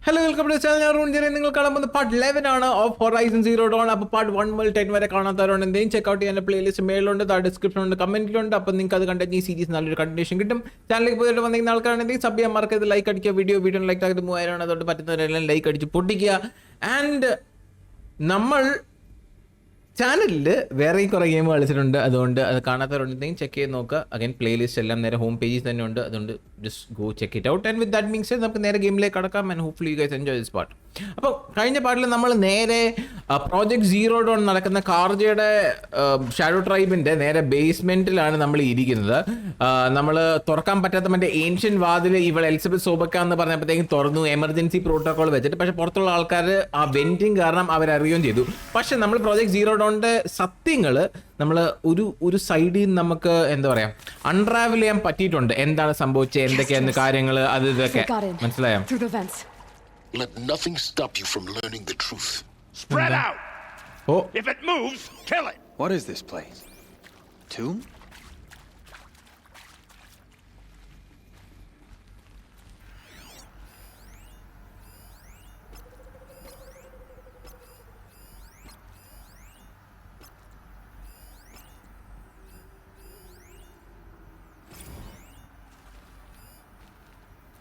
Hello, welcome to the channel. Runejerry. You will part 11 of Horizon Zero Dawn. Part 1 till 10 vare check out the playlist mail on the description and comment on the content series continuation. Channel sub like video like and number channel very correct game check again playlist home page just go check it out, and with that being said game and hopefully you guys enjoy this part. Project Zero Dawn Shadow Tribe in the basement ancient evil Elizabeth Sobaka emergency protocol venting Project Zero Dawn സത്യങ്ങള് നമ്മൾ ഒരു സൈഡിൽ നമുക്ക് എന്താ പറയാ അൺറാവൽ ചെയ്യാൻ പറ്റിയിട്ടുണ്ട്. എന്താണ് സംഭവിച്ചത്, എന്തൊക്കെയാണ് കാര്യങ്ങൾ, അത് ഇതൊക്കെ മനസ്സിലായോ? Let nothing stop you from learning the truth. Spread out. Oh. If it moves, kill it. What is this place? Tomb?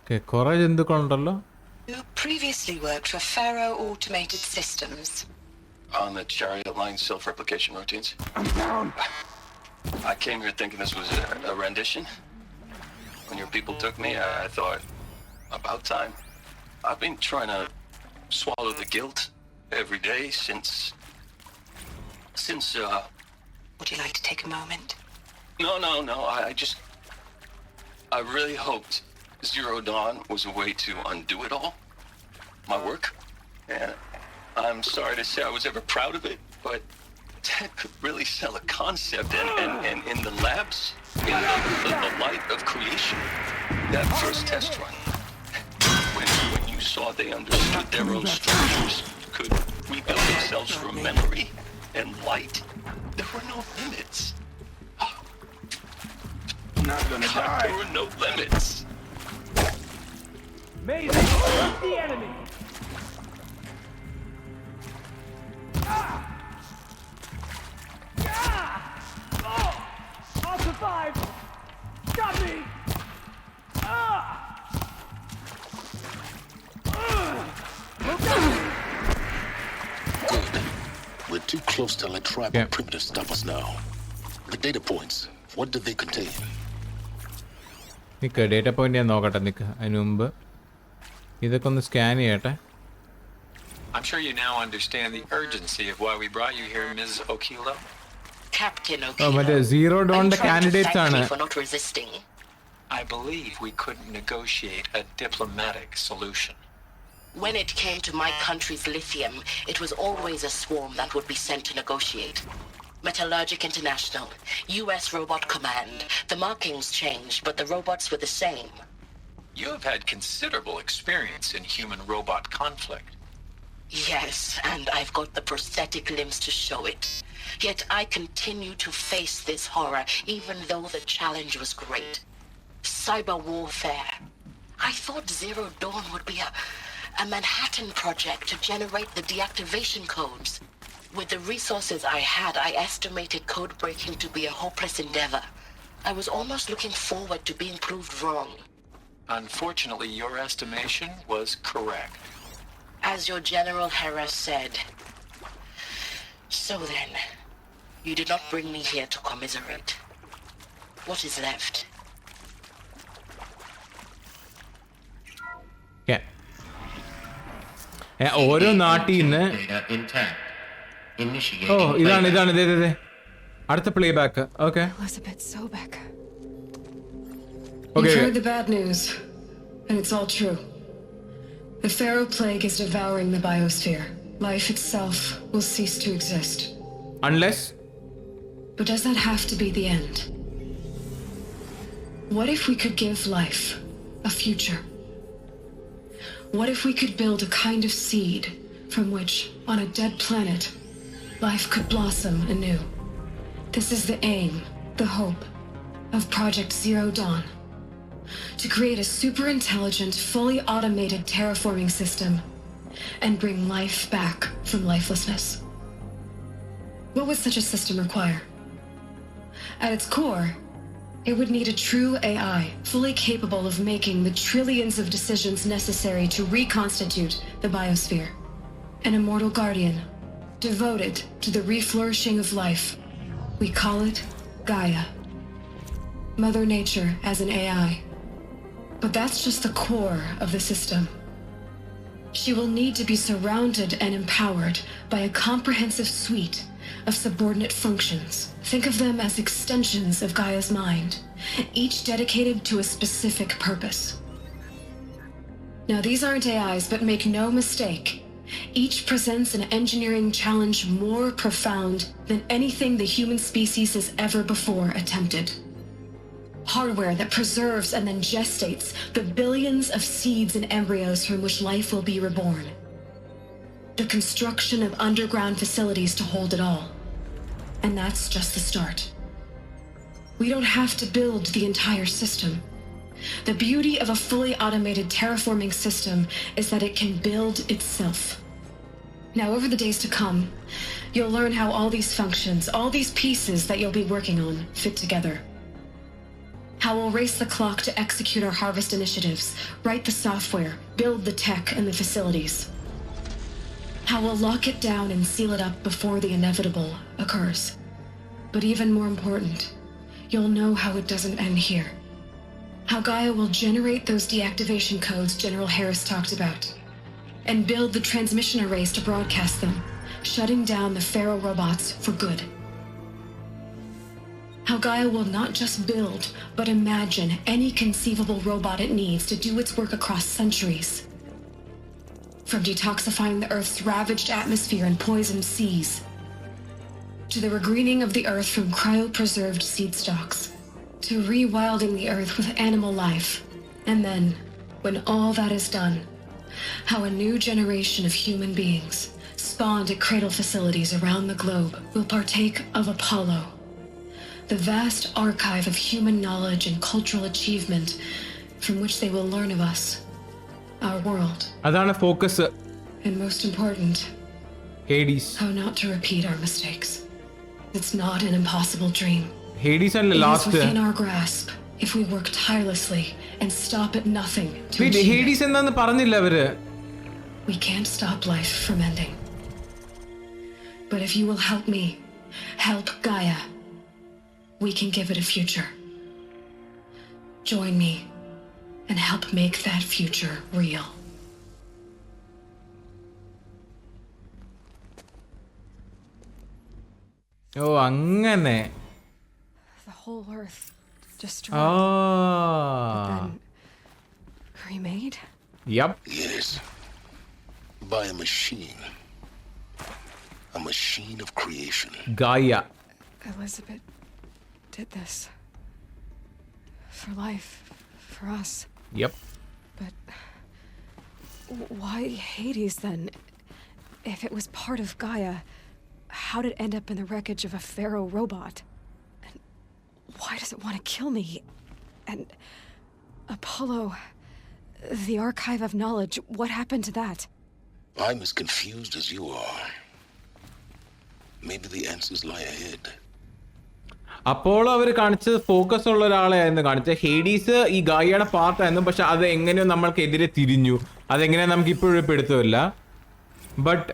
Okay, Courage in the control. You previously worked for Pharaoh Automated Systems. On the chariot line self-replication routines? I'm down. I came here thinking this was a rendition. When your people took me, I thought, about time. I've been trying to swallow the guilt every day since Would you like to take a moment? No, I really hoped Zero Dawn was a way to undo it all, my work, and I'm sorry to say I was ever proud of it, but Ted could really sell a concept, and in the labs, in the light of creation, that first test run, when you saw they understood their own structures, could rebuild themselves from memory and light, there were no limits. I'm not gonna die. There were no limits. Amazing. Where's the enemy? Oh! I'll survive. Stop me. Good. We're too close to let tribal primitives stop us now. The data points, what do they contain? Data point scan I'm sure you now understand the urgency of why we brought you here, Ms. Okilo. Captain Okilo. Zero Dawn the candidates thank you for not resisting. I believe we couldn't negotiate a diplomatic solution. When it came to my country's lithium, it was always a swarm that would be sent to negotiate. Metallurgic International, US Robot Command. The markings changed, but the robots were the same. You have had considerable experience in human-robot conflict. Yes, and I've got the prosthetic limbs to show it. Yet I continue to face this horror, even though the challenge was great. Cyber warfare. I thought Zero Dawn would be a Manhattan project to generate the deactivation codes. With the resources I had, I estimated code breaking to be a hopeless endeavor. I was almost looking forward to being proved wrong. Unfortunately, your estimation was correct. As your General Hera said. So then, you did not bring me here to commiserate. What is left? Yeah. ഓരോ നാട്ടിൽ നിന്ന് ഇതാണ് അടുത്ത play back. Okay Elizabeth Sobek. Okay. You've heard the bad news, and it's all true. The Pharaoh plague is devouring the biosphere. Life itself will cease to exist. Unless? But does that have to be the end? What if we could give life a future? What if we could build a kind of seed from which, on a dead planet, life could blossom anew? This is the aim, the hope, of Project Zero Dawn. to create a super intelligent, fully automated terraforming system and bring life back from lifelessness. What would such a system require? At its core, it would need a true AI, fully capable of making the trillions of decisions necessary to reconstitute the biosphere. An immortal guardian, devoted to the reflourishing of life. We call it Gaia. Mother Nature as an AI. But that's just the core of the system. She will need to be surrounded and empowered by a comprehensive suite of subordinate functions. Think of them as extensions of Gaia's mind, each dedicated to a specific purpose. Now, these aren't AIs, but make no mistake, each presents an engineering challenge more profound than anything the human species has ever before attempted. Hardware that preserves and then gestates the billions of seeds and embryos from which life will be reborn. The construction of underground facilities to hold it all. And that's just the start. We don't have to build the entire system. The beauty of a fully automated terraforming system is that it can build itself. Now, over the days to come, you'll learn how all these functions, all these pieces that you'll be working on, fit together. How we'll race the clock to execute our harvest initiatives, write the software, build the tech and the facilities. How we'll lock it down and seal it up before the inevitable occurs. But even more important, you'll know how it doesn't end here. How Gaia will generate those deactivation codes General Harris talked about, and build the transmission arrays to broadcast them, shutting down the Pharaoh robots for good. How Gaia will not just build, but imagine any conceivable robot it needs to do its work across centuries. From detoxifying the Earth's ravaged atmosphere and poisoned seas, to the regreening of the Earth from cryopreserved seed stalks, to rewilding the Earth with animal life. And then, when all that is done, how a new generation of human beings, spawned at cradle facilities around the globe, will partake of Apollo, the vast archive of human knowledge and cultural achievement from which they will learn of us, our world. അതാണ് focus. And most important, Hades. how not to repeat our mistakes. It's not an impossible dream. Hades ആണ് It is last. within our grasp if we work tirelessly and stop at nothing to Wait, achieve Hades it. എന്താന്ന് പറഞ്ഞില്ല അവര്. We can't stop life from ending. But if you will help me, help Gaia, we can give it a future. Join me and help make that future real. ഓ അങ്ങനെ. The whole Earth ആ. destroyed, then remade? Yep. Yes. By a machine. A machine of creation. Gaia. Elizabeth did this. For life. For us. Yep. But why Hades then? If it was part of Gaia, how did it end up in the wreckage of a Pharaoh robot? And why does it want to kill me? And Apollo, the archive of knowledge, what happened to that? I'm as confused as you are. Maybe the answers lie ahead. അപ്പോൾ അവർ കാണിച്ചത് focus ഉള്ള ഒരാളെയായിരുന്നു കാണിച്ചത്. Hades ഈ ഗായിയുടെ പാർട്ടായിരുന്നു, പക്ഷെ അത് എങ്ങനെയോ നമ്മൾക്കെതിരെ തിരിഞ്ഞു. അതെങ്ങനെയാ നമുക്ക് ഇപ്പോഴും ഇപ്പം എടുത്തുമില്ല. ബട്ട്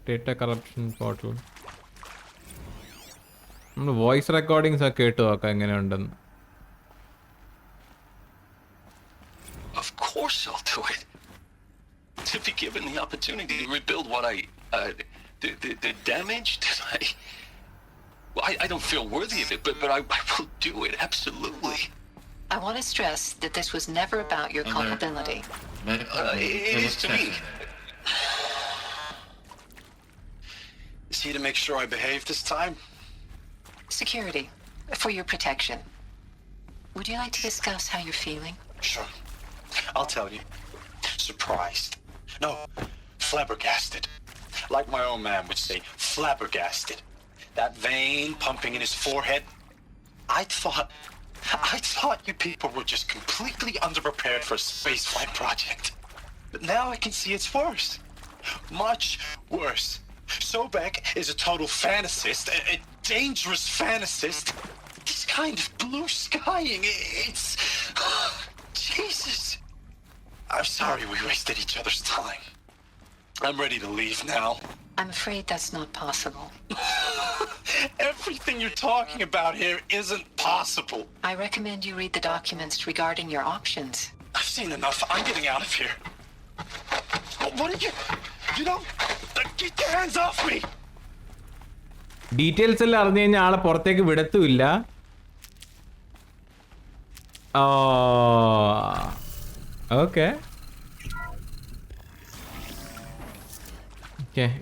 ഡേറ്റ കറപ്ഷൻ പോർട്ടൽ നമ്മൾ വോയിസ് റെക്കോർഡിങ്സ് ഒക്കെ കേട്ടു നോക്കാം എങ്ങനെയുണ്ടെന്ന്. Of course I'll do it. To be given the opportunity to rebuild what the damage that I don't feel worthy of it, but I will do it, absolutely. I want to stress that this was never about your culpability. It is to me. Is he to make sure I behave this time? Security, for your protection. Would you like to discuss how you're feeling? Sure. I'll tell you. Surprised. No, flabbergasted. Like my own man would say, flabbergasted. That vein pumping in his forehead. I thought you people were just completely underprepared for a spaceflight project. But now I can see it's worse. Much worse. Sobek is a total fantasist, a dangerous fantasist. This kind of blue skying, it's... Jesus. I'm sorry we wasted each other's time. I'm ready to leave now. I'm afraid that's not possible. Everything you're talking about here isn't possible. I recommend you read the documents regarding your options. I've seen enough. I'm getting out of here. What are you... You know... Get your hands off me! Details എല്ലാം അറിഞ്ഞു കഴിഞ്ഞാൽ ആളെ പുറത്തേക്ക് വിടത്തുമില്ല. Okay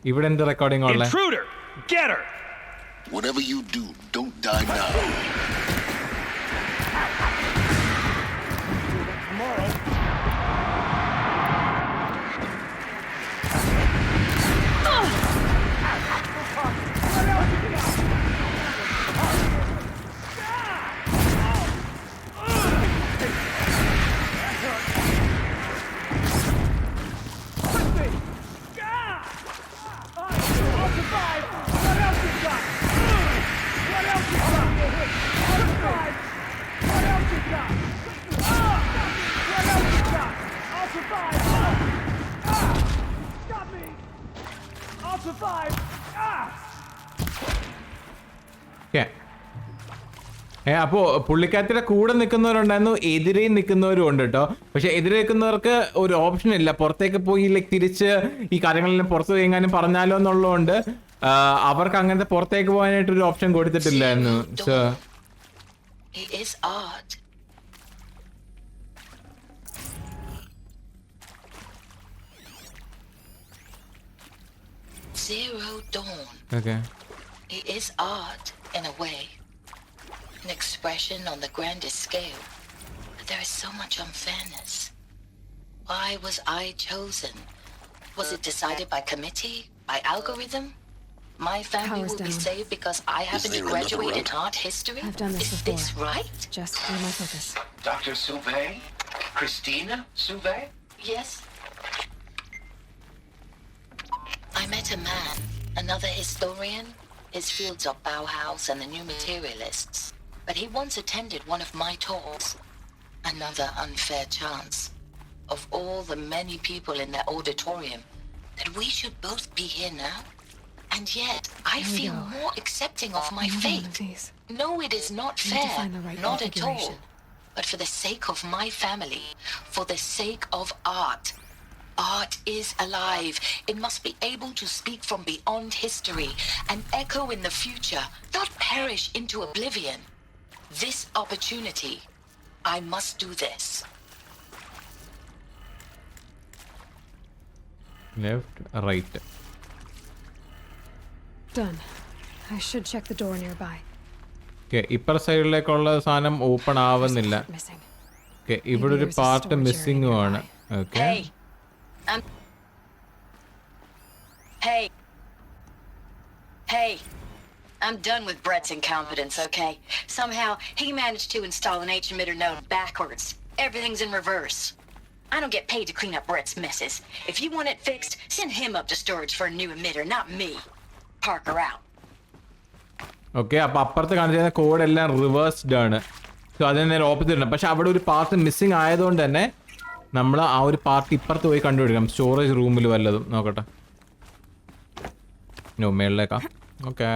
ഇവിടെ എന്ത് recording ഉള്ളത്? Intruder! Get her! Whatever you do, don't die now. Tomorrow. അപ്പോ പുള്ളിക്കാരത്തിന്റെ കൂടെ നിൽക്കുന്നവരുണ്ടായിരുന്നു, എതിരെ നിൽക്കുന്നവരും ഉണ്ട് കേട്ടോ. പക്ഷെ എതിരെ നിൽക്കുന്നവർക്ക് ഒരു ഓപ്ഷൻ ഇല്ല, പുറത്തേക്ക് പോയി ലൈക്ക് തിരിച്ച് ഈ കാര്യങ്ങളെല്ലാം പുറത്ത് എങ്ങാനും പറഞ്ഞാലോ എന്നുള്ളതുകൊണ്ട് അവർക്ക് അങ്ങനത്തെ പുറത്തേക്ക് പോകാനായിട്ട് ഒരു ഓപ്ഷൻ കൊടുത്തിട്ടില്ലായിരുന്നു. So Zero Dawn. Okay. It is art in a way. An expression on the grandest scale. But there is so much unfairness. Why was I chosen? Was it decided by committee? By algorithm? My family will be saved because I happen to graduate in art history? I've done this is before. this right? Just clear my focus. Dr. Sauvé? Christina Sauvé? Yes. I met a man, another historian, his fields are Bauhaus and the New Materialists. But he once attended one of my talks. Another unfair chance. Of all the many people in that auditorium, that we should both be here now. And yet, I feel more accepting of my fate. No, it is not fair. Not at all. But for the sake of my family, for the sake of art. Art is alive. It must be able to speak from beyond history and echo in the future, not perish into oblivion. This opportunity, I must do this. Left, right. Done. I should check the door nearby. Okay, ഇപ്പർ സൈഡിലേക്കുള്ള സാധനം open ആവുന്നില്ല. Okay, ഇവിടെ ഒരു part missing ആണ്. Okay. Hey, I'm done with Brett's incompetence, okay? Somehow, he managed to install an H-emitter node backwards. Everything's in reverse. I don't get paid to clean up Brett's messes. If you want it fixed, send him up to storage for a new emitter, not me. Parker out. Okay, അപ്പോൾ അപ്പുറത്ത് കാണിച്ചിരുന്ന code എല്ലാം reversed ആണ്. So അതിന് നേരെ opposite ഉണ്ട്. പക്ഷെ അവിടെ ഒരു പാർട്ട് മിസ്സിംഗ് ആയതുകൊണ്ട് തന്നെ നമ്മൾ ആ ഒരു പാർട്ട് ഇപ്പുറത്ത് പോയി കണ്ടുപിടിക്കണം. സ്റ്റോറേജ് റൂമിൽ വല്ലതും നോക്കട്ടെ. നോ, മേളിലേക്കാ. Okay,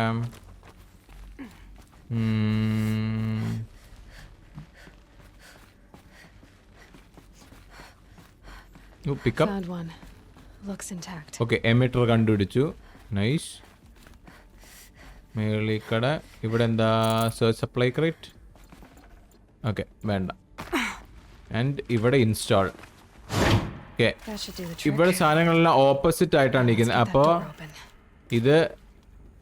pickup. ഓക്കെ, എമിറ്റർ കണ്ടുപിടിച്ചു. നൈസ്. മേളിക്കട. ഇവിടെ എന്താ? Search supply crate. ഓക്കെ, വേണ്ട. ആൻഡ് ഇവിടെ ഇൻസ്റ്റാൾ. ഓക്കെ, ഇവിടെ സാധനങ്ങളെല്ലാം ഓപ്പോസിറ്റ് ആയിട്ടാണ് ഇരിക്കുന്നത്. അപ്പോൾ ഇത്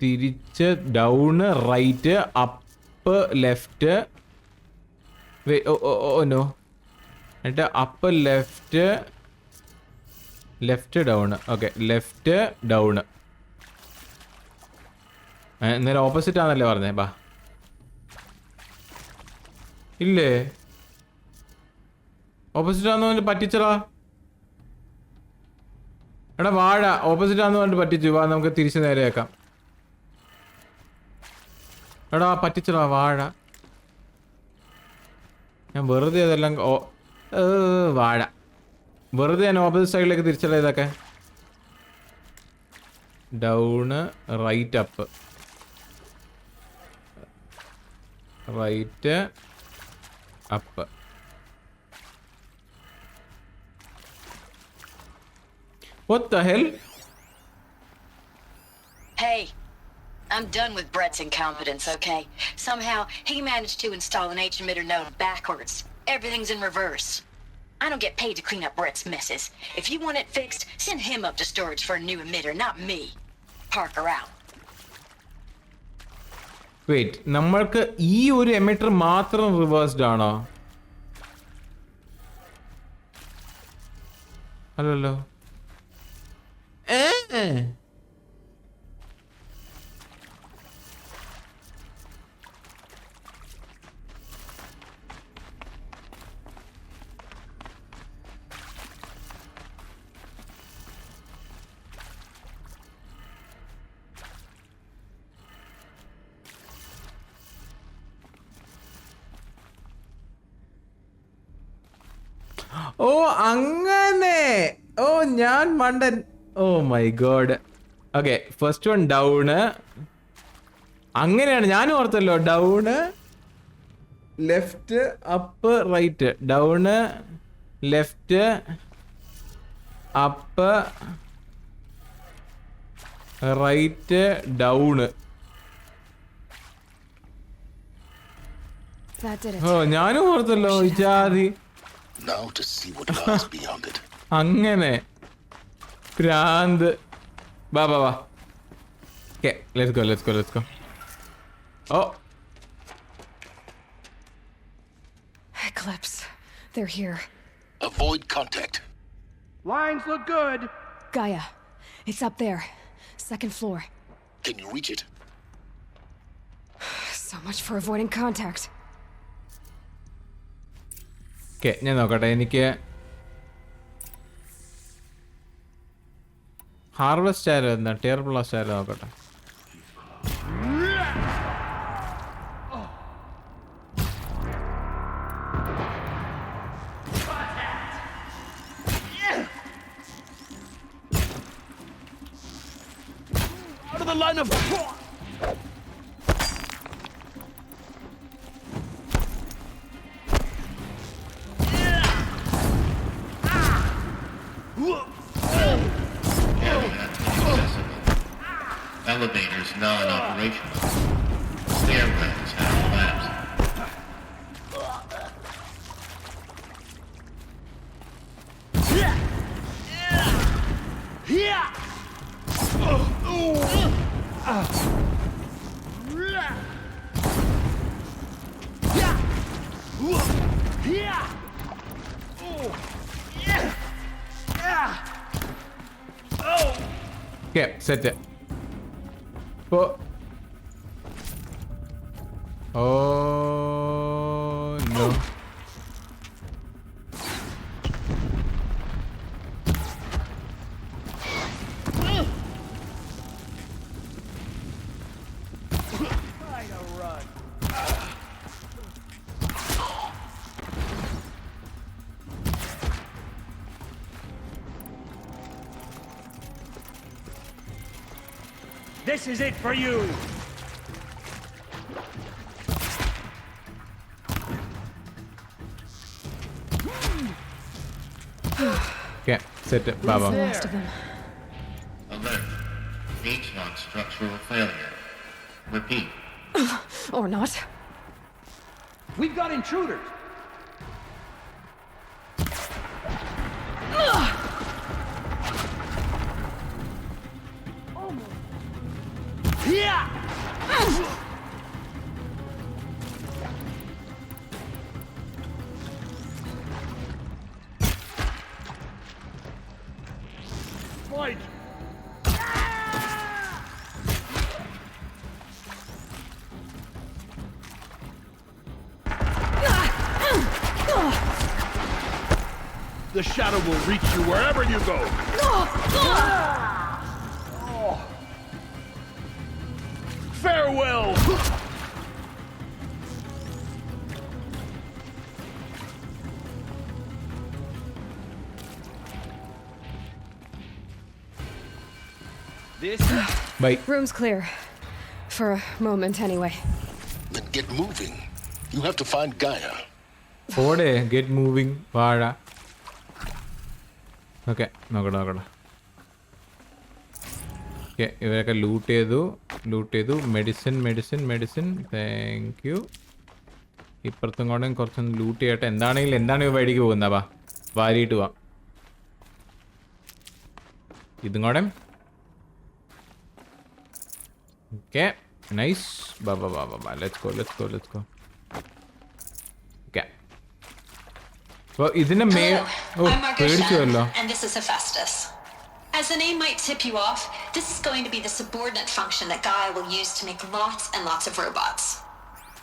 തിരിച്ച് down, right, up, left. Oh no. എന്നിട്ട് up, left, left down. Okay, left down. നേരെ ഓപ്പോസിറ്റ് ആണല്ലേ പറഞ്ഞേ? ബാ. ഇല്ലേ, ഓപ്പോസിറ്റ് ആണെന്ന് പറഞ്ഞിട്ട് പറ്റിച്ചടാ. എടാ വാഴ ഓപ്പോസിറ്റ് ആണെന്ന് പറഞ്ഞിട്ട് പറ്റിച്ചു. വാ നമുക്ക് തിരിച്ച് നേരെയാക്കാം. എടാ പറ്റിച്ചടാ വാഴ. ഞാൻ വെറുതെ അതെല്ലാം വാഴ വെറുതെ ഞാൻ ഓപ്പോസിറ്റ് സൈഡിലേക്ക് തിരിച്ചടാ. ഇതൊക്കെ down, right, up, right, up. What the hell? Hey, I'm done with Brett's incompetence, okay? Somehow, he managed to install an H-emitter node backwards. Everything's in reverse. I don't get paid to clean up Brett's messes. If you want it fixed, send him up to storage for a new emitter, not me. Parker out. Wait, നമ്മൾക്ക് ഈ ഒരു emitter മാത്രം reversed ആണോ? അല്ലല്ലോ. ഓ അങ്ങനെ. ഓ ഞാൻ മണ്ടൻ. Oh my god. Okay, first one down. അങ്ങനെയാണ് ഞാനും ഓർത്തല്ലോ. Down, left, up, right. Down, left, up, right, down. ഓ ഞാനും ഓർത്തല്ലോ ഇജാതി. Now to see what lies beyond it. അങ്ങനെ ഭ്രാന്ത്. വാ വാ വാ. Okay, let's go. Oh. Eclipse. They're here. Avoid contact. Lines look good. Gaia. It's up there. Second floor. Can you reach it? So much for avoiding contact. Okay, ഞാൻ നോക്കട്ടെ. എനിക്ക് harvest ആയാലും എന്താ ടെയർ ബ്ലാസ്റ്റ് ആയാലും നോക്കട്ടെ. Out of the line of Elevators non-operational. Stairwells have collapsed. Okay, set. ഇപ്പോ oh no. This is it for you. Okay, set it, Baba. That's the last of them. Alert. HVAC structural failure. Repeat. Or not. We've got intruders. The shadow will reach you wherever you go. Farewell. This bye. Room's clear. For a moment, anyway. Then get moving. You have to find Gaia. ഓടെ get moving വാഴ. Okay നോക്കട്ടെ. Okay ഇവരൊക്കെ loot ചെയ്തു. Medicine. Thank you. ഇപ്പുറത്തും കൂടെ കുറച്ചൊന്ന് loot ചെയ്യട്ടെ. എന്താണ് ഇവ വഴിക്ക് പോകുന്നത്? വാ വാരിയിട്ട് പോവാം. ഇതും കൂടെ. Okay nice. ബാ ലെറ്റ്സ് ഗോ. ഓക്കെ അപ്പോൾ ഇതിന്റെ I'm Margaret പേടിച്ചുവല്ലോ. Shannon, and this is Hephaestus. As the name might tip you off, this is going to be the subordinate function that Gaia will use to make lots and lots of robots.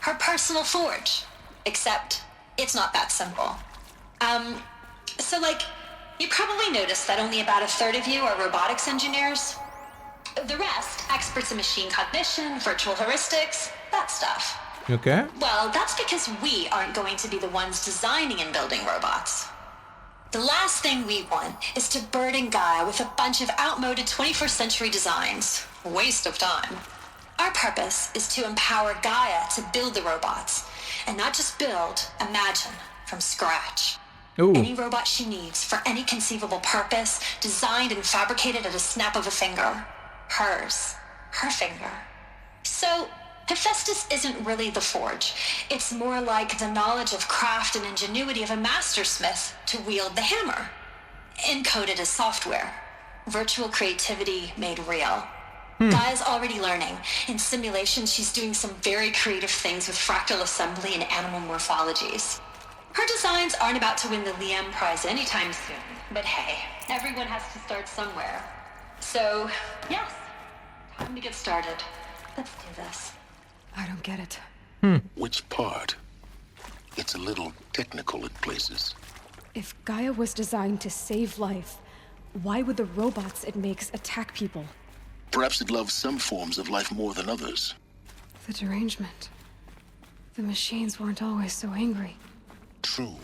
Her personal forge. Except, it's not that simple. So you probably noticed that only about a third of you are robotics engineers. The rest, experts in machine cognition, virtual heuristics, that stuff. Okay. Well, that's because we aren't going to be the ones designing and building robots. The last thing we want is to burden Gaia with a bunch of outmoded 21st century designs. Waste of time. Our purpose is to empower Gaia to build the robots. And not just build, imagine, from scratch. Ooh. Any robot she needs for any conceivable purpose, designed and fabricated at a snap of a finger. Hers. Her finger. So, Hephaestus isn't really the forge. It's more like the knowledge of craft and ingenuity of a mastersmith to wield the hammer. Encoded as software. Virtual creativity made real. Gaia's already learning. In simulation, she's doing some very creative things with fractal assembly and animal morphologies. Her designs aren't about to win the Liam Prize anytime soon. But hey, everyone has to start somewhere. So, yes, time to get started. Let's do this. I don't get it. Which part? It's a little technical in places. If Gaia was designed to save life, why would the robots it makes attack people? Perhaps it loves some forms of life more than others. The derangement. The machines weren't always so angry. True.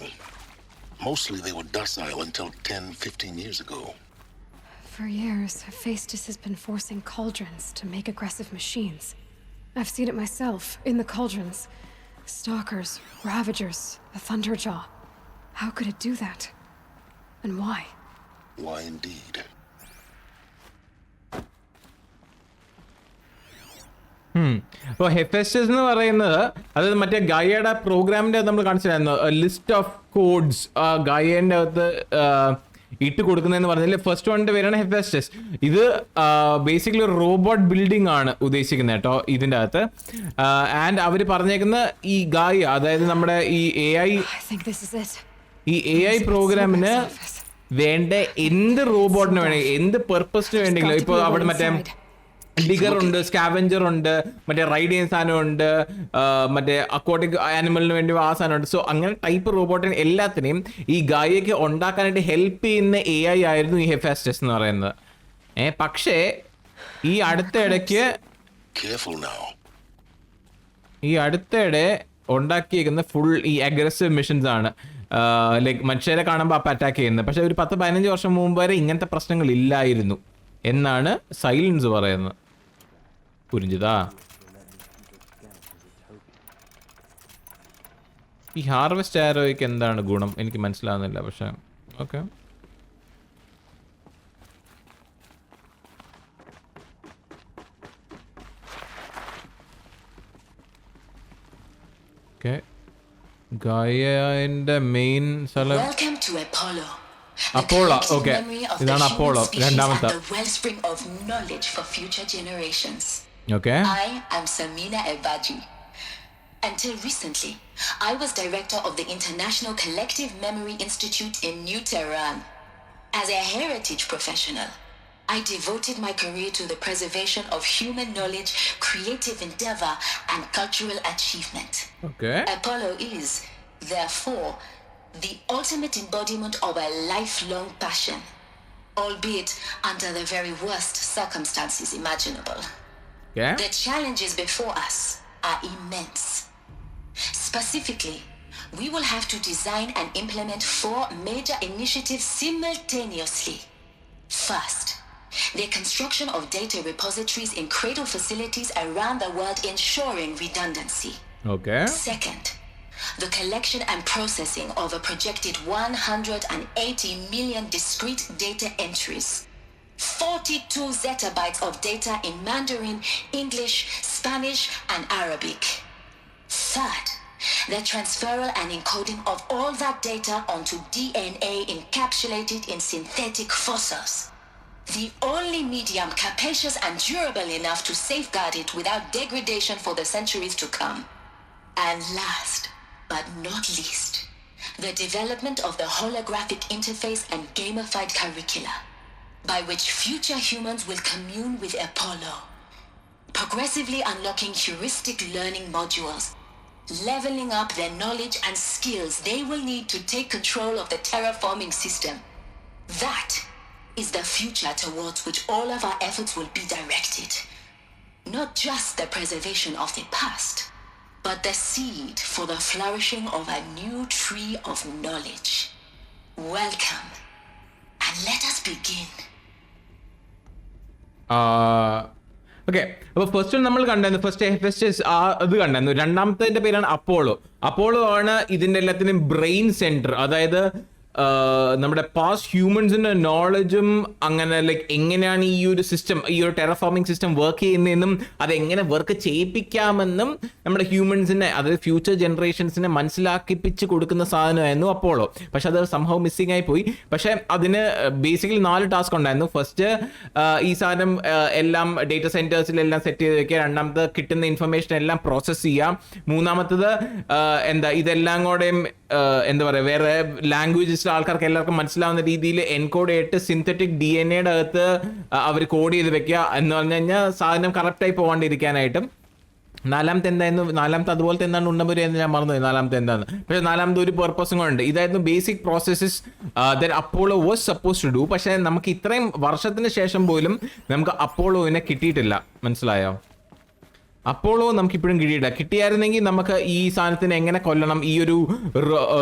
Mostly they were docile until 10, 15 years ago. For years, Hephaestus has been forcing cauldrons to make aggressive machines. I've seen it myself, in the cauldrons. Stalkers, Ravagers, a Thunderjaw. How could it do that? And why? Why indeed? അപ്പോൾ Hephaestus എന്ന് പറയുന്നത് അത് മറ്റേ ഗായയുടെ പ്രോഗ്രാമിൻ്റെ നമ്മൾ കാണിച്ചിട്ടുണ്ടായിരുന്നു list of codes ഗായേൻ്റെ അകത്ത് ഇട്ട് കൊടുക്കുന്നതെന്ന് പറഞ്ഞാൽ ഫസ്റ്റ് വണ്ണിന്റെ പേരാണ് ഹെഫെസ്റ്റസ്. ഇത് ബേസിക്കലി ഒരു റോബോട്ട് ബിൽഡിംഗ് ആണ് ഉദ്ദേശിക്കുന്നത് കേട്ടോ ഇതിൻ്റെ അകത്ത്. ആൻഡ് അവർ പറഞ്ഞേക്കുന്ന ഈ ഗായ, അതായത് നമ്മുടെ ഈ AI പ്രോഗ്രാമിന് വേണ്ട എന്ത് റോബോട്ടിന് വേണമെങ്കിൽ എന്ത് പെർപ്പസിന് വേണ്ടെങ്കിലും, ഇപ്പോൾ അവിടെ മറ്റേ ഡിഗർ ഉണ്ട്, സ്കാവഞ്ചർ ഉണ്ട്, മറ്റേ റൈഡ് ചെയ്യുന്ന സാധനമുണ്ട്, മറ്റേ അക്വാട്ടിക് ആനിമലിന് വേണ്ടി ആ സാധനമുണ്ട്. സോ അങ്ങനെ ടൈപ്പ് റോബോട്ടിന് എല്ലാത്തിനെയും ഈ ഗായയ്ക്ക് ഉണ്ടാക്കാനായിട്ട് ഹെൽപ്പ് ചെയ്യുന്ന AI ആയിരുന്നു ഈ ഹെഫാസ്റ്റസ് എന്ന് പറയുന്നത്. പക്ഷേ ഈ അടുത്തിടെ ഉണ്ടാക്കിയേക്കുന്ന ഫുൾ ഈ അഗ്രസീവ് മിഷൻസ് ആണ്. ലൈക്ക് മനുഷ്യരെ കാണുമ്പോൾ അപ്പം അറ്റാക്ക് ചെയ്യുന്നത്. പക്ഷെ ഒരു 10-15 വർഷം മുമ്പ് വരെ ഇങ്ങനത്തെ പ്രശ്നങ്ങൾ ഇല്ലായിരുന്നു എന്നാണ് സൈലൻസ് പറയുന്നത്. പുരിഞ്ചിതാ ഈ ഹാർവെസ്റ്റ് ആരോയ്ക്ക് എന്താണ് ഗുണം എനിക്ക് മനസ്സിലാവുന്നില്ല. പക്ഷെ ഓക്കെ, ഓക്കെ. ഗായന്റെ മെയിൻ സ്ഥലം അപ്പോളോ. ഓക്കെ, ഇതാണ് അപ്പോളോ രണ്ടാമത്തെ. Okay. I am Samina Ebaji. Until recently, I was director of the International Collective Memory Institute in New Tehran. As a heritage professional, I devoted my career to the preservation of human knowledge, creative endeavor, and cultural achievement. Okay. Apollo is, therefore, the ultimate embodiment of a lifelong passion, albeit under the very worst circumstances imaginable. Yeah? The challenges before us are immense. Specifically, we will have to design and implement 4 major initiatives simultaneously. First, the construction of data repositories in cradle facilities around the world, ensuring redundancy. Okay. Second, the collection and processing of a projected 180 million discrete data entries. 42 zettabytes of data in Mandarin, English, Spanish, and Arabic. Third, the transferal and encoding of all that data onto DNA encapsulated in synthetic fossils. The only medium capacious and durable enough to safeguard it without degradation for the centuries to come. And last, but not least, the development of the holographic interface and gamified curricula, by which future humans will commune with Apollo, progressively unlocking heuristic learning modules, leveling up their knowledge and skills they will need to take control of the terraforming system. That is the future towards which all of our efforts will be directed. Not just the preservation of the past, but the seed for the flourishing of a new tree of knowledge. Welcome, and let us begin. Okay, അപ്പോൾ first നമ്മൾ കണ്ടായിരുന്നു, first അത് കണ്ടായിരുന്നു. രണ്ടാമത്തെ പേരാണ് Apollo. Apollo ആണ് ഇതിൻ്റെ എല്ലാത്തിനും ബ്രെയിൻ സെൻറ്റർ. അതായത് നമ്മുടെ പാസ്റ്റ് ഹ്യൂമൻസിൻ്റെ നോളജും അങ്ങനെ ലൈക്ക് എങ്ങനെയാണ് ഈ ഒരു സിസ്റ്റം, ഈ ഒരു ടെറഫോമിംഗ് സിസ്റ്റം വർക്ക് ചെയ്യുന്നതെന്നും അതെങ്ങനെ വർക്ക് ചെയ്യിപ്പിക്കാമെന്നും നമ്മുടെ ഹ്യൂമൻസിനെ, അതായത് ഫ്യൂച്ചർ ജനറേഷൻസിനെ മനസ്സിലാക്കിപ്പിച്ച് കൊടുക്കുന്ന സാധനമായിരുന്നു അപ്പോളോ. പക്ഷെ അത് സംഭവം മിസ്സിംഗ് ആയി പോയി. പക്ഷെ അതിന് ബേസിക്കലി 4 ടാസ്ക് ഉണ്ടായിരുന്നു. ഫസ്റ്റ് ഈ സാധനം എല്ലാം ഡേറ്റ സെൻറ്റേഴ്സിലെല്ലാം സെറ്റ് ചെയ്ത് വെക്കുക. രണ്ടാമത് കിട്ടുന്ന ഇൻഫർമേഷൻ എല്ലാം പ്രോസസ്സ് ചെയ്യുക. മൂന്നാമത്തത് ഇതെല്ലാം കൂടെയും എന്താ പറയുക, വേറെ ലാംഗ്വേജസിൽ ആൾക്കാർക്ക് എല്ലാവർക്കും മനസ്സിലാവുന്ന രീതിയിൽ എൻകോഡ് ചെയ്തിട്ട് സിന്തറ്റിക് DNA അകത്ത് അവർ കോഡ് ചെയ്ത് വെക്കുക എന്ന് പറഞ്ഞു കഴിഞ്ഞാൽ സാധനം കറക്റ്റായി പോകാണ്ടിരിക്കാനായിട്ടും. നാലാമത്തെ അതുപോലത്തെ എന്താണ് ഉണ്ടമ്പുരി എന്ന് ഞാൻ മറന്നുപോയി നാലാമത്തെ എന്താണ്. പക്ഷേ നാലാമത്തെ ഒരു പർപ്പസും കൊണ്ട് ഇതായിരുന്നു basic processes that Apollo was suppose to do. പക്ഷേ നമുക്ക് ഇത്രയും വർഷത്തിന് ശേഷം പോലും നമുക്ക് അപ്പോളോവിനെ കിട്ടിയിട്ടില്ല. മനസ്സിലായോ? അപ്പോളോ നമുക്കിപ്പോഴും കിട്ടിയായിരുന്നെങ്കിൽ നമുക്ക് ഈ സാധനത്തിന് എങ്ങനെ കൊല്ലണം, ഈ ഒരു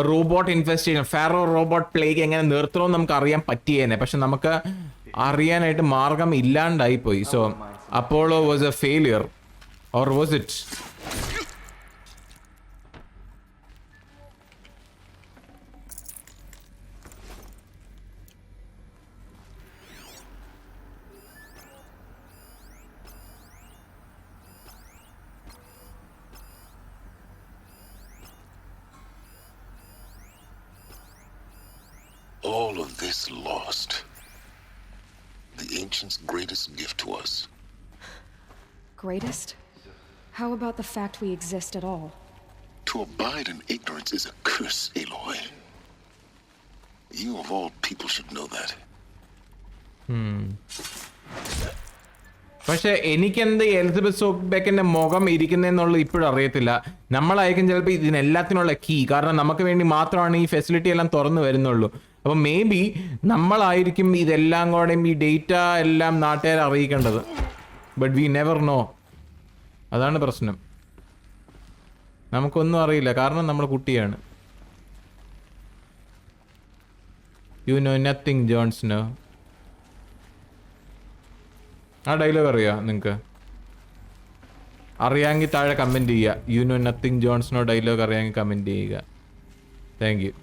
റോബോട്ട് ഇൻവെസ്റ്റിഗേഷൻ, ഫാറോ റോബോട്ട് പ്ലേഗ് എങ്ങനെ നിർത്തണമെന്ന് നമുക്ക് അറിയാൻ പറ്റിയേനെ. പക്ഷെ നമുക്ക് അറിയാനായിട്ട് മാർഗം ഇല്ലാണ്ടായിപ്പോയി. So Apollo was a failure, or was it? All of this lost. The ancients' greatest gift to us. Greatest? How about the fact we exist at all? To abide in ignorance is a curse, Aloy. You of all people should know that. പക്ഷെ എനിക്കെന്ത് Elizabeth സോക്ബെക്കിന്റെ മുഖം ഇരിക്കുന്നതെന്നുള്ളത് ഇപ്പോഴും അറിയത്തില്ല. നമ്മളായിരിക്കും ചിലപ്പോൾ ഇതിനെല്ലാത്തിനുള്ള key. കാരണം നമുക്ക് വേണ്ടി മാത്രമാണ് ഈ ഫെസിലിറ്റി എല്ലാം തുറന്നു വരുന്നുള്ളൂ. അപ്പം മേ ബി നമ്മളായിരിക്കും ഇതെല്ലാം കൂടെയും ഈ ഡേറ്റ എല്ലാം നാട്ടുകാരെ അറിയിക്കേണ്ടത്. But we never know. അതാണ് പ്രശ്നം. നമുക്കൊന്നും അറിയില്ല, കാരണം നമ്മൾ കുട്ടിയാണ്. You know nothing Jon Snow. ആ ഡയലോഗ് അറിയാം നിങ്ങൾക്ക്? അറിയാമെങ്കിൽ താഴെ കമൻറ്റ് ചെയ്യുക. You know nothing Jon Snow dialogue അറിയാമെങ്കിൽ കമൻറ്റ് ചെയ്യുക. Thank you.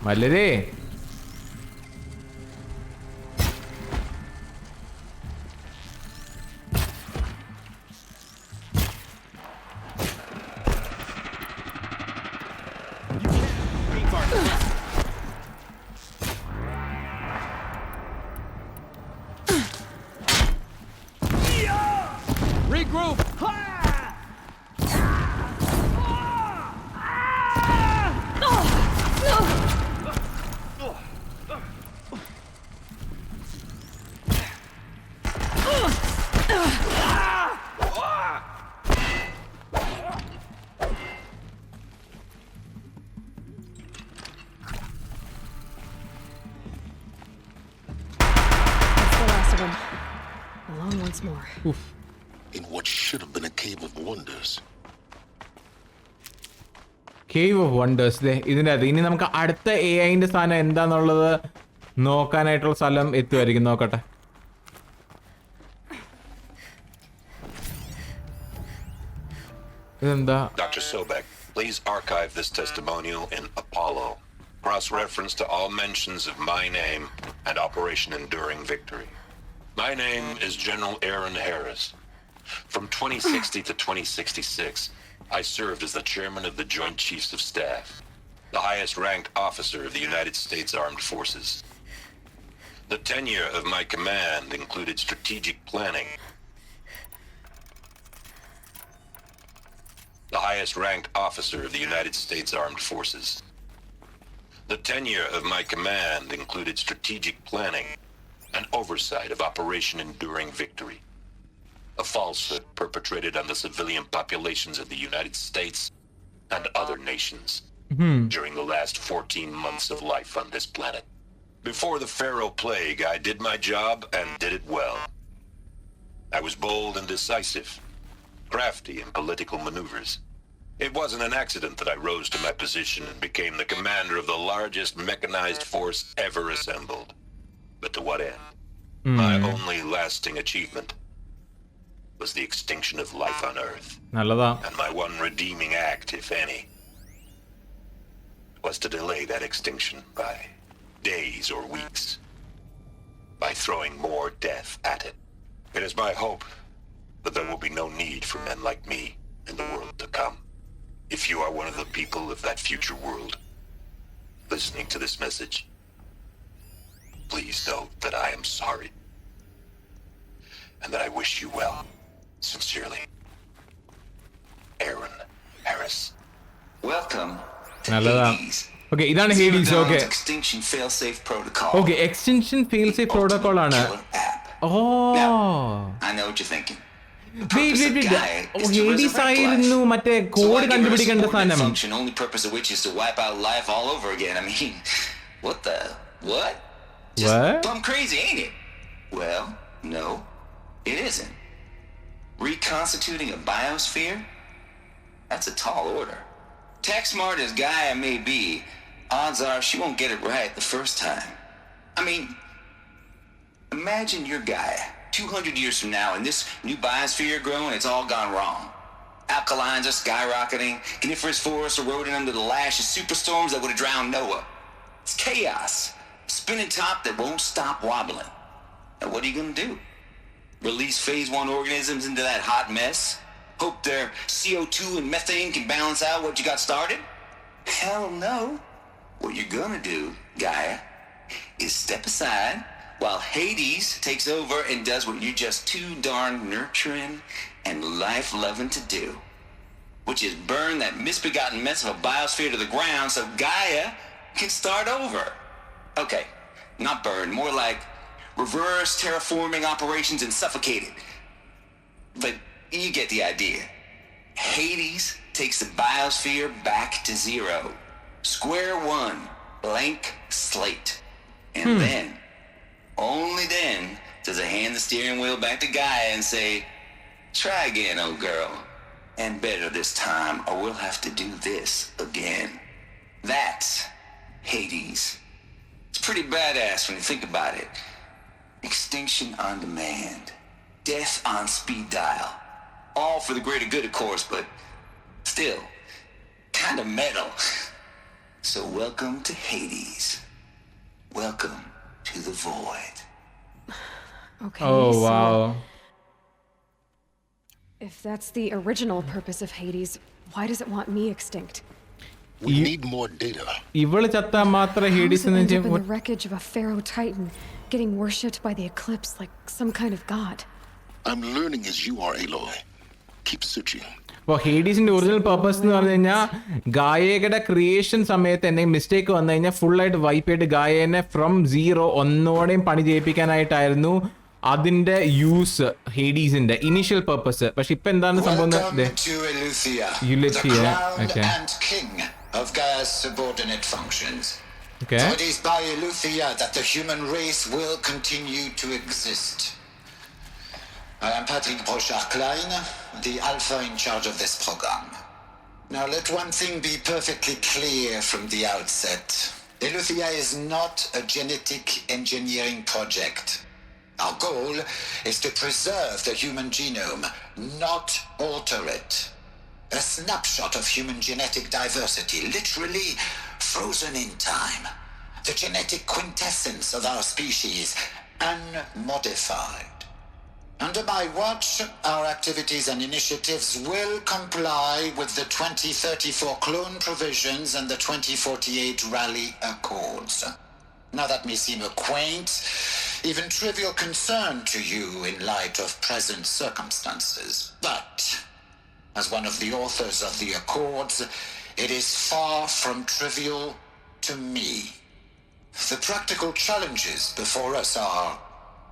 മലരേ, Regroup! once more. In what should have been a cave of wonders. Cave of wonders. ഇതിൻ്റെ അത് ഇനി നമുക്ക് അടുത്ത AI-ന്റെ സാധനം എന്താന്നുള്ളത് നോക്കാനായിട്ടുള്ള സ്ഥലം എത്തുമായിരിക്കും. നോക്കട്ടെ. ഇതെന്താ? Dr. Sobek, please archive this testimonial in Apollo. Cross-reference to all mentions of my name and Operation Enduring Victory. My name is General Aaron Harris. From 2060 to 2066, I served as the chairman of the Joint Chiefs of Staff, the highest-ranked officer of the United States Armed Forces. The tenure of my command included strategic planning, the highest-ranked officer of the United States Armed Forces. The tenure of my command included strategic planning and oversight of Operation Enduring Victory, a falsehood perpetrated on the civilian populations of the United States and other nations during the last 14 months of life on this planet. Before the Pharaoh Plague, I did my job and did it well. I was bold and decisive, crafty in political maneuvers. It wasn't an accident that I rose to my position and became the commander of the largest mechanized force ever assembled. But to what end? My only lasting achievement was the extinction of life on Earth. നല്ലതാ. And my one redeeming act, if any, was to delay that extinction by days or weeks, by throwing more death at it. It is my hope that there will be no need for men like me in the world to come. If you are one of the people of that future world listening to this message, please know that I am sorry and that I wish you well. Sincerely, Aaron Harris. Welcome to നല്ലതാ. Hades. Okay, ഇതാണ് Hades. Okay Extinction failsafe protocol. Okay, extension fail safe protocol ആണ്. ഓ, I know what you're thinking. Hades ആയിരുന്നു മറ്റേ code കണ്ടുപിടിക്കേണ്ട സാധനം. Function, only purpose of which is to wipe out life all over again. I mean, what? Just plumb crazy, ain't it? Well, no, it isn't. Reconstituting a biosphere? That's a tall order. Tech smart as Gaia may be, odds are she won't get it right the first time. I mean, imagine your Gaia 200 years from now and this new biosphere growing, it's all gone wrong. Alkalines are skyrocketing, coniferous forests eroding under the lash of superstorms that would have drowned Noah. It's chaos, a spinning top that won't stop wobbling. Now what are you gonna do? Release phase 1 organisms into that hot mess? Hope their CO2 and methane can balance out what you got started? Hell no. What you're gonna do, Gaia, is step aside while Hades takes over and does what you're just too darn nurturing and life-loving to do, which is burn that misbegotten mess of a biosphere to the ground so Gaia can start over. Okay, not burn, more like reverse terraforming operations and suffocate it. But you get the idea. Hades takes the biosphere back to zero. Square one, blank slate. And then, only then, does it hand the steering wheel back to Gaia and say, try again, old girl. And better this time, or we'll have to do this again. That's Hades. It's pretty badass when you think about it. Extinction on demand. Death on speed dial. All for the greater good, of course, but still, kind of metal. So welcome to Hades. Welcome to the void. Okay. Oh, wow. If that's the original purpose of Hades, why does it want me extinct? We need more data. ഇവള് ചത്താ മാത്രമേ How Hades does it എന്ന് end up in the wreckage of a pharaoh titan, getting worshipped by the eclipse like some kind of god? I'm learning as you are, Aloy. Keep searching. അപ്പോൾ ഹേഡീസിന്റെ original purpose എന്ന് പറഞ്ഞു കഴിഞ്ഞാൽ ഗായയുടെ creation സമയത്ത് എന്തെങ്കിലും mistake വന്നു കഴിഞ്ഞാൽ ഫുള്ളായിട്ട് wipe ചെയ്തിട്ട് ഗായനെ ഫ്രം സീറോ ഒന്നോടെയും പണി ചെയ്യിപ്പിക്കാനായിട്ടായിരുന്നു അതിന്റെ യൂസ്, ഹേഡീസിന്റെ ഇനീഷ്യൽ പർപ്പസ്. പക്ഷെ ഇപ്പൊ എന്താണ് സംഭവം? Of Gaia's subordinate functions. Okay. So it is by Eleuthia that the human race will continue to exist. I am Patrick Brochard-Klein, the Alpha in charge of this program. Now let one thing be perfectly clear from the outset. Eleuthia is not a genetic engineering project. Our goal is to preserve the human genome, not alter it. A snapshot of human genetic diversity, literally frozen in time. The genetic quintessence of our species, unmodified. Under my watch, our activities and initiatives will comply with the 2034 clone provisions and the 2048 Rally Accords. Now that may seem a quaint, even trivial concern to you in light of present circumstances. But, as one of the authors of the Accords, it is far from trivial to me. The practical challenges before us are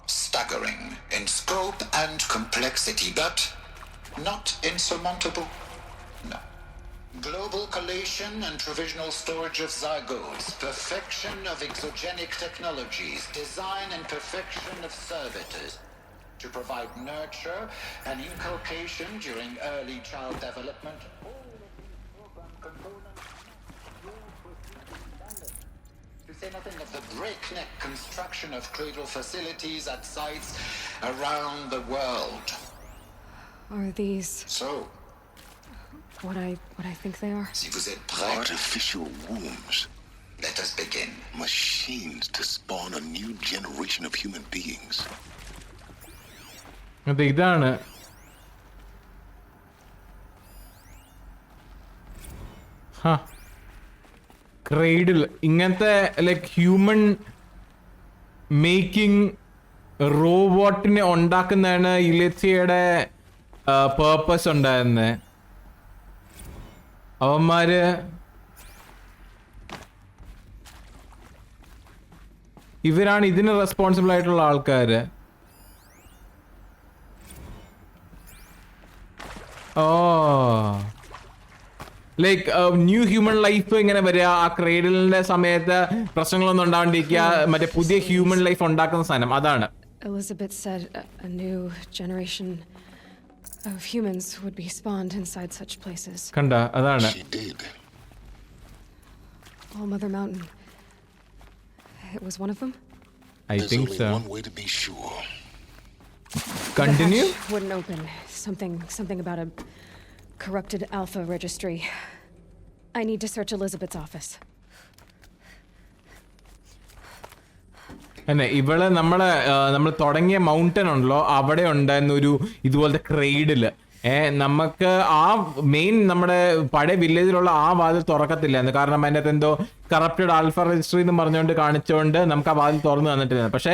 staggering in scope and complexity, but not insurmountable. No. Global collation and provisional storage of zygotes, perfection of exogenic technologies, design and perfection of servitors to provide nurture and inculcation during early child development. All of these program components to say nothing of the breakneck construction of cradle facilities at sites around the world. Are these... So, what I think they are? si vous êtes prêts, Artificial wombs. let us begin. Machines to spawn a new generation of human beings. അത് ഇതാണ് ക്രൈഡിൽ ഇങ്ങനത്തെ like human making റോബോട്ടിനെ ഉണ്ടാക്കുന്നതാണ് ഇലച്ചിയുടെ purpose ഉണ്ടായിരുന്നത്. അവന്മാര് ഇവരാണ് ഇതിന് responsible ആയിട്ടുള്ള ആൾക്കാര്. ലൈക്ക് ന്യൂ ഹ്യൂമൻ ലൈഫ് ഇങ്ങനെ വരിക, ആ ക്രേഡിലിന്റെ സമയത്ത് പ്രശ്നങ്ങളൊന്നും ഉണ്ടാവാണ്ടിരിക്കുക, മറ്റേ പുതിയ ഹ്യൂമൻ ലൈഫ് ഉണ്ടാക്കുന്ന സാധനം അതാണ്. Elizabeth said a new generation of humans would be spawned inside such places. കണ്ട അതാണ്. She did. All Mother Mountain. It was one of them? I There's think only so. one way to be sure. Continue? The hatch wouldn't open. Something about a corrupted Alpha registry. I need to search Elizabeth's office. അന്നെ ഇവള് നമ്മൾ തുടങ്ങിയ mountain ഉണ്ടല്ലോ, അവിടെ ഉണ്ടായിരുന്ന ഒരു ഇതുപോലത്തെ ക്രെയ്ഡില് നമുക്ക് ആ മെയിൻ നമ്മുടെ പഴയ വില്ലേജിലുള്ള ആ വാതിൽ തുറക്കത്തില്ലായിരുന്നു. കാരണം അതിൻ്റെ അകത്ത് എന്തോ കറപ്റ്റഡ് ആൽഫ രജിസ്ട്രി എന്ന് പറഞ്ഞുകൊണ്ട് കാണിച്ചുകൊണ്ട് നമുക്ക് ആ വാതിൽ തുറന്നു തന്നിട്ടില്ല. പക്ഷേ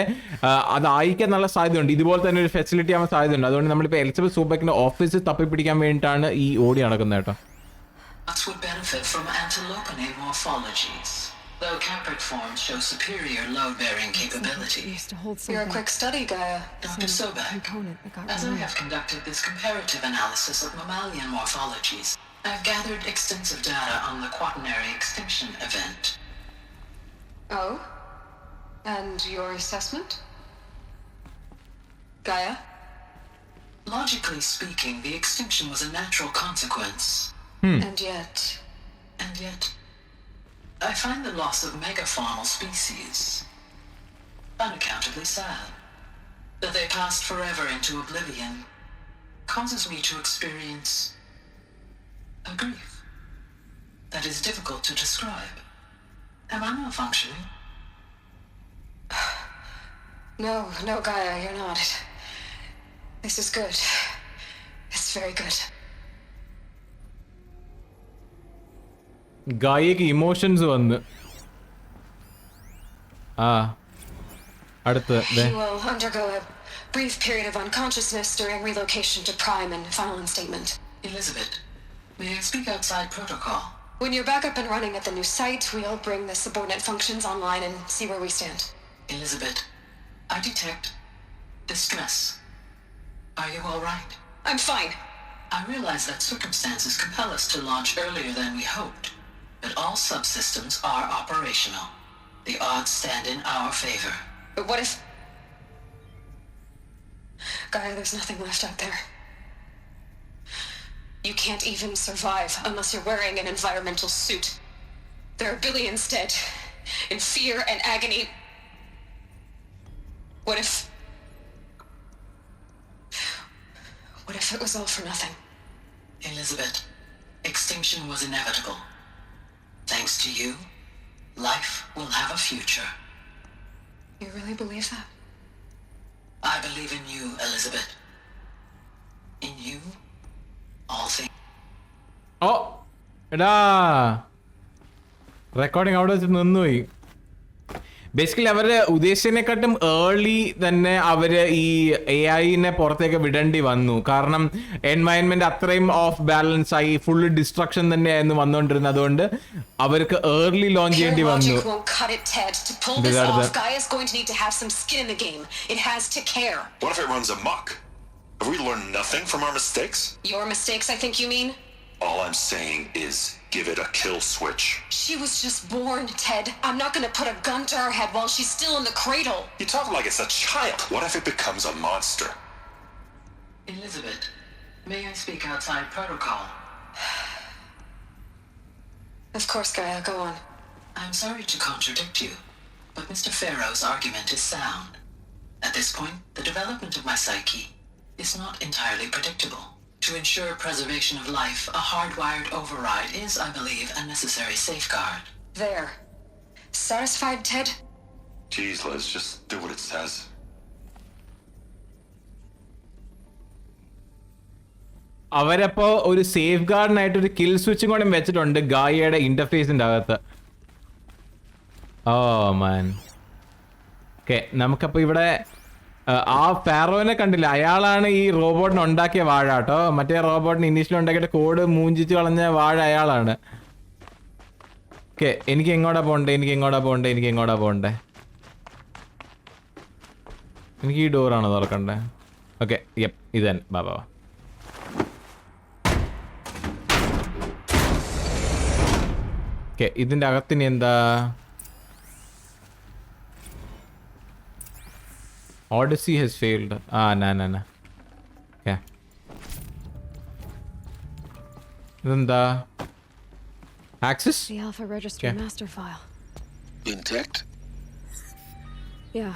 അത് അയക്കാൻ നല്ല സാധ്യതയുണ്ട്, ഇതുപോലെ തന്നെ ഒരു ഫെസിലിറ്റി ആവാൻ സാധ്യതയുണ്ട്. അതുകൊണ്ട് നമ്മളിപ്പോൾ എലിസബത്ത് സൂബക്കിന്റെ ഓഫീസ് തപ്പിപ്പിടിക്കാൻ വേണ്ടിയിട്ടാണ് ഈ ഓടി നടക്കുന്നത് കേട്ടോ. Would benefit from anthropologists morphologies, though Capric forms show superior load-bearing capability. You're a quick study, Gaia. Dr. Sobek, as I have conducted this comparative analysis of mammalian morphologies, I've gathered extensive data on the quaternary extinction event. Oh? And your assessment? Gaia? Logically speaking, the extinction was a natural consequence. And yet, I find the loss of megafaunal species unaccountably sad. That they passed forever into oblivion causes me to experience a grief that is difficult to describe. Am I malfunctioning? No, Gaia, you're not. This is good. It's very good. ഗായക്ക് emotions വന്ന് അടുത്ത് He will undergo a brief period of unconsciousness during relocation to Prime and final instatement. Elizabeth, may I speak outside protocol? When you're back up and running at the new site, we'll bring the subordinate functions online and see where we stand. Elizabeth, I detect distress. Are you all right? I'm fine. I realize that circumstances compel us to launch earlier than we hoped, but all subsystems are operational. The odds stand in our favor. But what if... Gaia, there's nothing left out there. You can't even survive unless you're wearing an environmental suit. There are billions dead, in fear and agony. What if it was all for nothing? Elizabeth, extinction was inevitable. Thanks to you, life will have a future. You really believe that? I believe in you, Elizabeth. In you, all things. Oh, എടാ recording അവിടെ വെച്ച് നിന്നുപോയി. Basically അവർ ഉദ്ദേശിച്ചതിനെക്കാട്ടും early തന്നെ അവർ ഈ AI-നെ പുറത്തേക്ക് വിടേണ്ടി വന്നു. കാരണം environment അത്രയും ഓഫ് ബാലൻസ് ആയി, ഫുള്ള് ഡിസ്ട്രക്ഷൻ തന്നെയായിരുന്നു വന്നുകൊണ്ടിരുന്നത്. അതുകൊണ്ട് അവർക്ക് ഏർലി ലോഞ്ച് ചെയ്യേണ്ടി വന്നു. What if it runs amok? Have we learned nothing from our mistakes? Your mistakes, I think you mean? All I'm saying is give it a kill switch. She was just born, Ted. I'm not gonna put a gun to her head while she's still in the cradle. You talk like it's a child. What if it becomes a monster? Elizabeth, may I speak outside protocol? Of course, Gaia, go on. I'm sorry to contradict you, but Mr. Farrow's argument is sound. At this point, the development of my psyche is not entirely predictable. To ensure preservation of life, a hardwired override is, I believe, a necessary safeguard. There. Satisfied, Ted? Jeez, Liz, just do what it says. അവരപ്പോ ഒരു safe ഗാർഡിനായിട്ട് ഒരു kill സ്വിച്ചും കൂടെ വെച്ചിട്ടുണ്ട് ഗായയുടെ ഇന്റർഫേസിന്റെ അകത്ത്. ഓ മാൻ. Okay, നമുക്കപ്പോ ഇവിടെ ആ ഫാറോനെ കണ്ടില്ല, അയാളാണ് ഈ റോബോട്ടിനെ ഉണ്ടാക്കിയ വാഴ കേട്ടോ. മറ്റേ റോബോട്ടിന് ഇനീഷ്യലി ഉണ്ടാക്കിയിട്ട് കോഡ് മൂഞ്ചിച്ച് കളഞ്ഞ വാഴ അയാളാണ്. ഓക്കെ, എനിക്ക് എങ്ങോട്ടാ പോണ്ടേ? എനിക്ക് ഈ ഡോറാണോ തുറക്കണ്ടേ? ഓക്കെ, യപ്പ്, ഇത് തന്നെ. ബാബാ. ഓക്കെ, ഇതിന്റെ അകത്തിന് എന്താ? Odyssey has failed. No. Yeah. Then access? The Alpha Register master file. Intact? Yeah.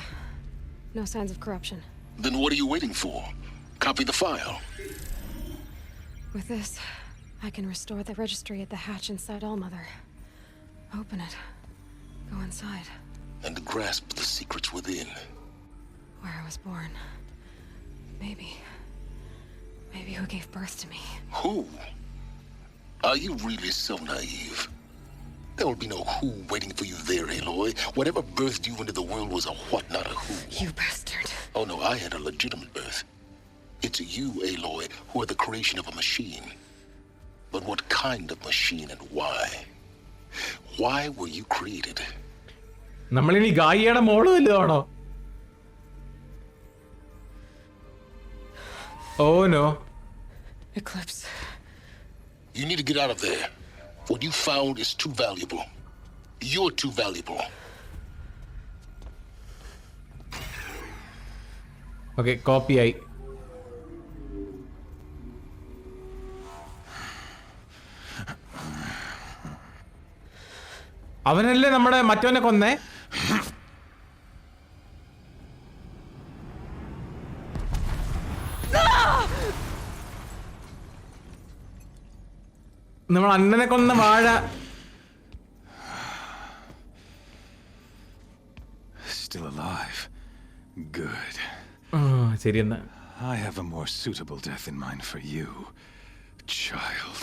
No signs of corruption. Then what are you waiting for? Copy the file. With this, I can restore the registry at the hatch inside Allmother. Open it. Go inside. And grasp the secrets within. Where I was born. Maybe who gave birth to me. Who? Are you really so naive? There will be no who waiting for you there, Aloy. Whatever birthed you into the world was a what, not a who. You bastard. Oh no, I had a legitimate birth. It's you, Aloy, who are the creation of a machine. But what kind of machine and why? Why were you created? നമ്മളിനി ഗായിയുടെ മോള് വല്ലതാണോ? Oh no. Eclipse. You need to get out of there. What you found is too valuable. You're too valuable. Okay, copy ആയി. അവനല്ലേ നമ്മുടെ മറ്റവനെ കൊന്നേ? നമ്മൾ അണ്ണനെ കൊന്ന വാഴ. Still alive. Good. ശരി എന്നാ. I have a more suitable death in mind for you, child.